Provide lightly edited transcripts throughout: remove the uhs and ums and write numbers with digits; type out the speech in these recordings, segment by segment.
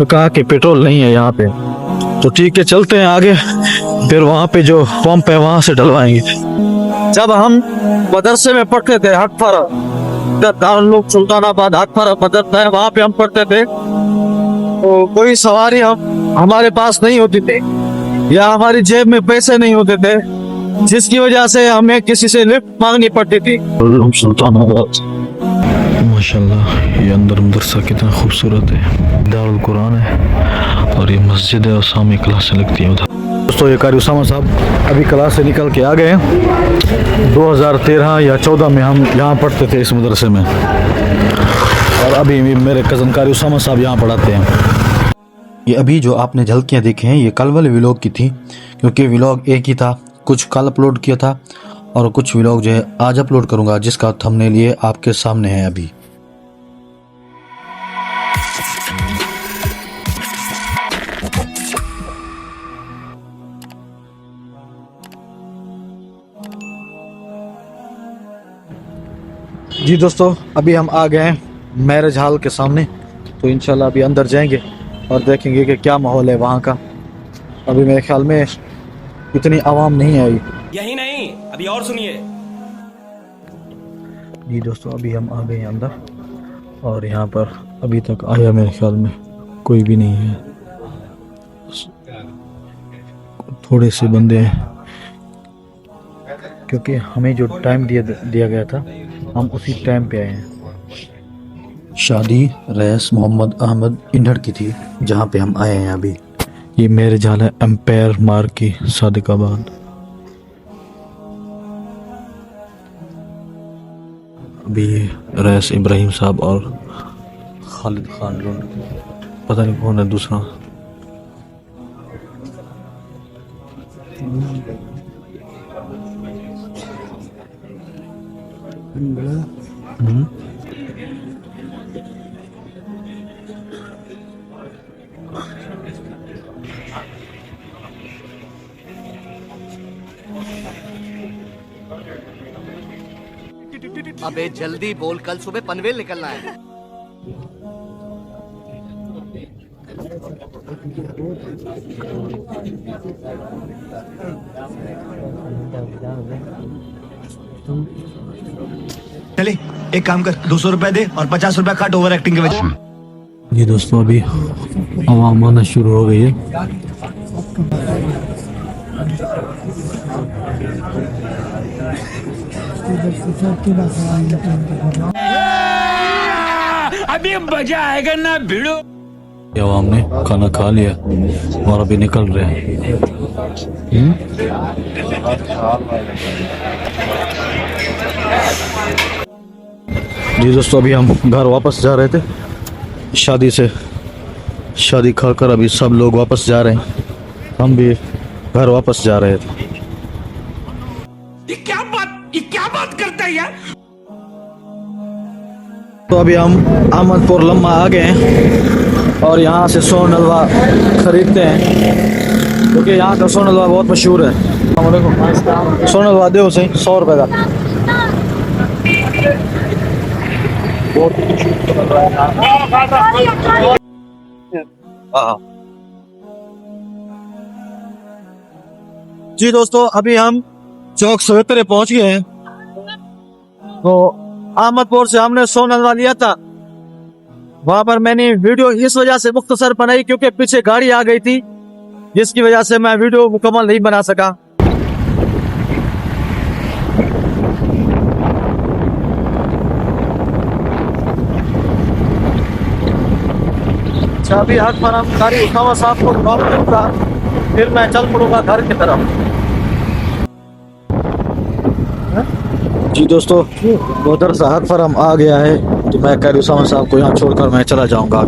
तो कहा कि पेट्रोल नहीं है यहाँ पे, तो ठीक है चलते हैं आगे, फिर वहाँ पे जो पंप है वहाँ से डलवाएंगे। जब हम मदरसे में पढ़ते थे हटफर दारुल सुल्तानाबाद हटफर मदरसा है, वहाँ पे हम पढ़ते थे, तो कोई सवारी हमारे पास नहीं होती थी या हमारी जेब में पैसे नहीं होते थे, जिसकी वजह से हमें किसी से लिफ्ट मांगनी पड़ती थी। माशाल्लाह ये अंदर मदरसा कितना खूबसूरत है, दारुल कुरान है और ये मस्जिद है और सामने क्लासें लगती हैं उधर। दोस्तों ये कारी उसामा साहब अभी क्लास से निकल के आ गए हैं। 2013 या 14 में हम यहाँ पढ़ते थे इस मदरसे में, और अभी मेरे कज़न कारी उसामा साहब यहाँ पढ़ाते हैं। ये अभी जो आपने झलकियाँ देखी हैं ये कल वाले व्लॉग की थी, क्योंकि व्लॉग एक ही था, कुछ कल अपलोड किया था और कुछ व्लॉग जो है आज अपलोड करूँगा, जिसका थंबनेल ये आपके सामने है अभी। जी दोस्तों अभी हम आ गए हैं मैरिज हॉल के सामने, तो इंशाल्लाह अभी अंदर जाएंगे और देखेंगे कि क्या माहौल है वहाँ का। अभी मेरे ख्याल में इतनी आवाम नहीं आई। यही नहीं, अभी और सुनिए। जी दोस्तों अभी हम आ गए हैं अंदर, और यहाँ पर अभी तक आया मेरे ख्याल में कोई भी नहीं है, थोड़े से बंदे हैं, क्योंकि हमें जो टाइम दिया गया था हम उसी टाइम पे आए हैं। शादी रईस मोहम्मद अहमद इंडर की थी जहाँ पे हम आए हैं अभी। ये मैरिज हॉल है एम्पायर मार्ग की सादिकाबाद। अभी रईस इब्राहिम साहब और खालिद खान लोग, पता नहीं कौन है दूसरा। अबे जल्दी बोल, कल सुबह पनवेल निकलना है। चले एक काम कर, 200 रुपए दे और 50 रुपए काट ओवर एक्टिंग के वजह। ये दोस्तों अभी आवाम आना शुरू हो गई है। अभी मजा आएगा ना भिड़ो। आवाम ने खाना खा लिया और अभी निकल रहे हैं। जी दोस्तों अभी हम घर वापस जा रहे थे शादी खाकर, अभी सब लोग वापस जा रहे हैं, हम भी घर वापस जा रहे थे। ये क्या बात करता है यार। तो अभी हम अहमदपुर लम्मा आ गए हैं और यहाँ से सोन हलवा खरीदते हैं, क्योंकि यहाँ का सोन हलवा बहुत मशहूर है। सोन हलवा दो सही 100 रुपए का। जी दोस्तों अभी हम चौक सवेतरे पहुंच गए हैं। तो अहमदपुर से हमने सोन हलवा लिया था, वहां पर मैंने वीडियो इस वजह से मुख्तसर बनाई क्योंकि पीछे गाड़ी आ गई थी, जिसकी वजह से मैं वीडियो मुकम्मल नहीं बना सका। अभी हक पर हम कारी उसामा साहब को ड्रॉप करूंगा, फिर मैं चल पड़ूंगा घर की तरफ। जी दोस्तों उधर से हक पर हम आ गया है, तो मैं कारी उसामा साहब को यहाँ छोड़कर मैं चला जाऊंगा।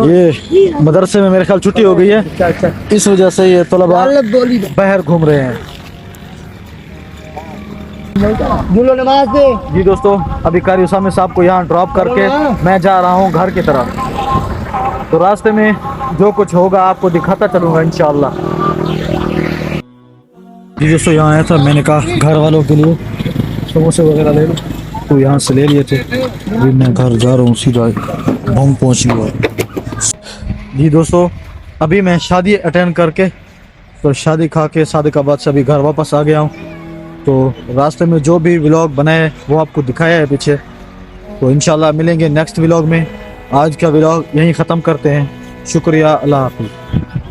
ये मदरसे में मेरे ख्याल छुट्टी हो गई है, इस वजह से ये तलबा बाहर घूम रहे हैं। नमाज दे। जी दोस्तों अभी कारी उसामा साहब को यहाँ ड्रॉप करके मैं जा रहा हूँ घर की तरफ, तो रास्ते में जो कुछ होगा आपको दिखाता चलूंगा इंशाअल्लाह। जी दोस्तों यहाँ आया था, मैंने कहा घर वालों के लिए समोसे वगैरह ले लो, तो यहाँ से ले लिए थे। अभी मैं घर जा रहा हूँ सीधा होम पहुंच गया। जी दोस्तों, अभी मैं शादी अटेंड करके तो शादी खा के शादी का बाद से अभी घर वापस आ गया हूँ। तो रास्ते में जो भी व्लॉग बनाए वो आपको दिखाया है पीछे। तो इंशाल्लाह मिलेंगे नेक्स्ट व्लॉग में। आज का व्लॉग यहीं ख़त्म करते हैं। शुक्रिया, अल्लाह हाफिज़।